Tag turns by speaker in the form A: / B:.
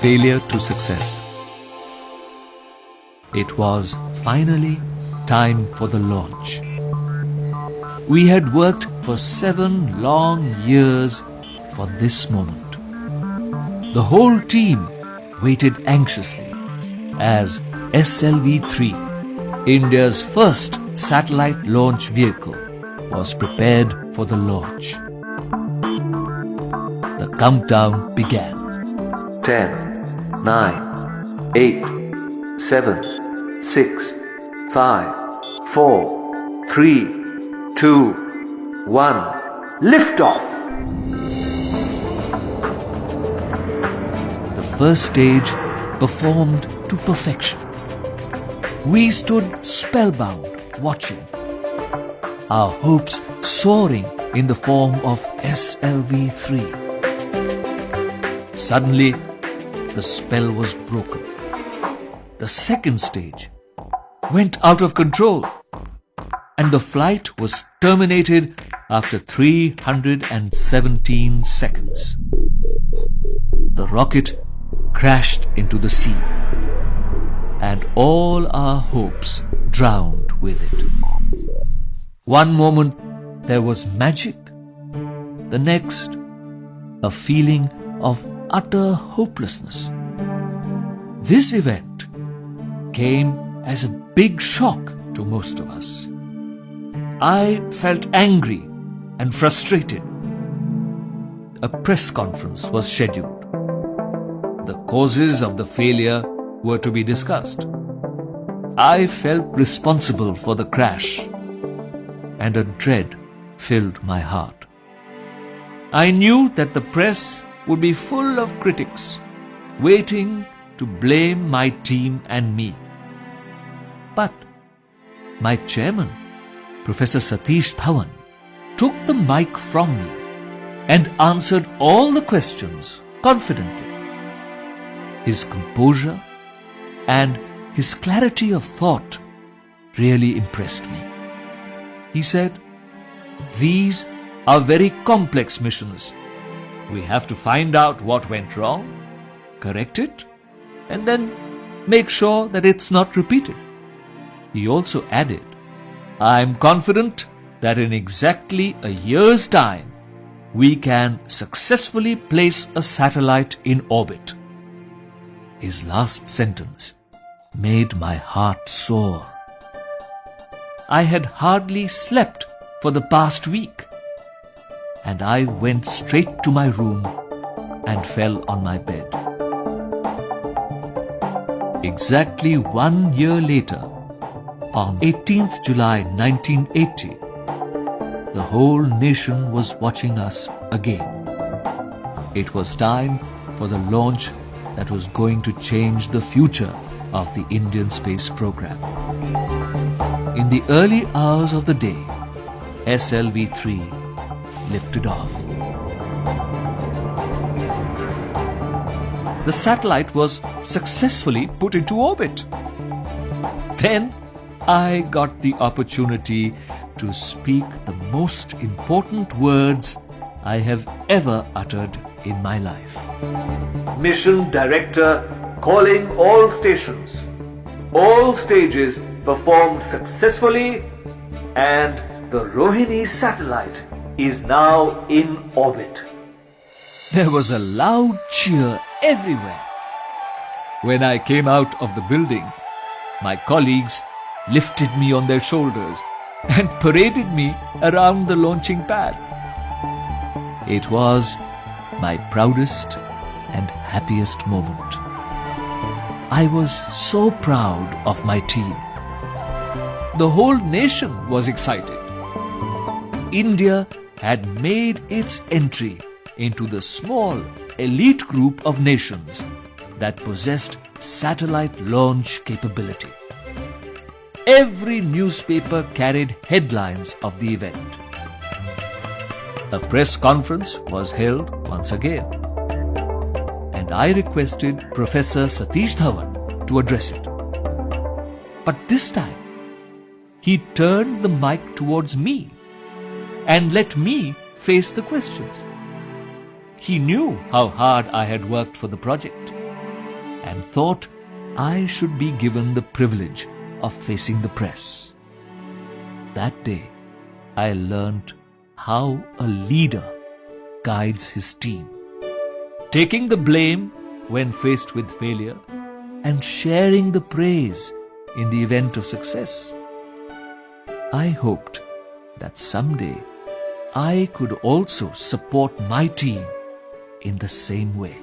A: failure to success. It was finally time for the launch. We had worked for 7 long years for this moment. The whole team waited anxiously as SLV-3, India's first satellite launch vehicle, was prepared for the launch. The countdown began. 10, 9, 8, 7, 6, 5, 4, 3, 2, 1. Liftoff! The first stage performed to perfection. We stood spellbound, watching, our hopes soaring in the form of SLV-3. Suddenly, the spell was broken. The second stage went out of control, and the flight was terminated after 317 seconds. The rocket crashed into the sea, and all our hopes drowned with it. One moment there was magic, the next a feeling of utter hopelessness. This event came as a big shock to most of us. I felt angry and frustrated. A press conference was scheduled. The causes of the failure were to be discussed. I felt responsible for the crash, and a dread filled my heart. I knew that the press would be full of critics, waiting to blame my team and me. But my chairman, Professor Satish Dhawan, took the mic from me and answered all the questions confidently. His composure and his clarity of thought really impressed me. He said, "These are very complex missions. We have to find out what went wrong, correct it, and then make sure that it's not repeated." He also added, "I'm confident that in exactly a year's time, we can successfully place a satellite in orbit." His last sentence made my heart soar. I had hardly slept for the past week, and I went straight to my room and fell on my bed. Exactly 1 year later, on 18th July 1980, the whole nation was watching us again. It was time for the launch that was going to change the future of the Indian space program. In the early hours of the day, SLV-3 lifted off. The satellite was successfully put into orbit. Then I got the opportunity to speak the most important words I have ever uttered in my life. Mission Director calling all stations. All stages performed successfully, and the Rohini satellite is now in orbit. There was a loud cheer everywhere. When I came out of the building, my colleagues lifted me on their shoulders and paraded me around the launching pad. It was my proudest and happiest moment. I was so proud of my team. The whole nation was excited. India had made its entry into the small elite group of nations that possessed satellite launch capability. Every newspaper carried headlines of the event. A press conference was held once again, and I requested Professor Satish Dhawan to address it. But this time, he turned the mic towards me and let me face the questions. He knew how hard I had worked for the project, and thought I should be given the privilege of facing the press. That day, I learnt how a leader guides his team, taking the blame when faced with failure and sharing the praise in the event of success. I hoped that someday I could also support my team in the same way.